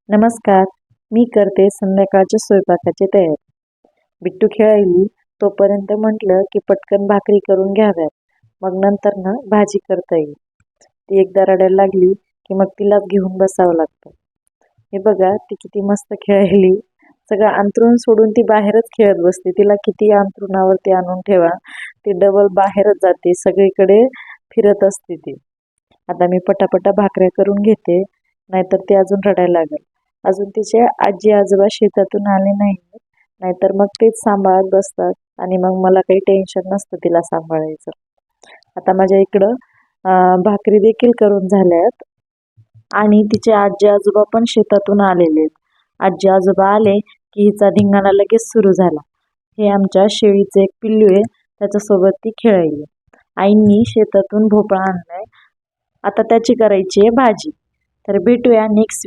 नमस्कार. मी करते संध्याकाळच्या स्वयंपाकाची तयारी. बिट्टू खेळायली तोपर्यंत म्हटलं की पटकन भाकरी करून घ्याव्यात, मग नंतर ना भाजी करता येईल. ती एकदा रडायला लागली की मग तिलाच घेऊन बसावं लागतं. हे बघा ती किती मस्त खेळायली. सगळं अंथरूण सोडून ती बाहेरच खेळत बसते. तिला किती अंथरुणावरती आणून ठेवा, ती डबल बाहेरच जाते, सगळीकडे फिरत असते ती. आता मी पटापटा भाकऱ्या करून घेते, नाहीतर ती अजून रडायला लागेल. अजून तिचे आजी आजोबा शेतातून आले नाही, नाहीतर मग तेच सांभाळत बसतात आणि मग मला काही टेन्शन नसतं तिला सांभाळायचं. आता माझ्या इकडं भाकरी देखील करून झाल्यात आणि तिचे आजी आजोबा पण शेतातून आलेले आहेत. आजी आजोबा आले की हिचा धिंगाणा लगेच सुरू झाला. हे आमच्या शेळीचे एक पिल्लू आहे, त्याच्यासोबत ती खेळायली. आईंनी शेतातून भोपळा आणलाय, आता त्याची करायची आहे भाजी. तर भेटूया नेक्स्ट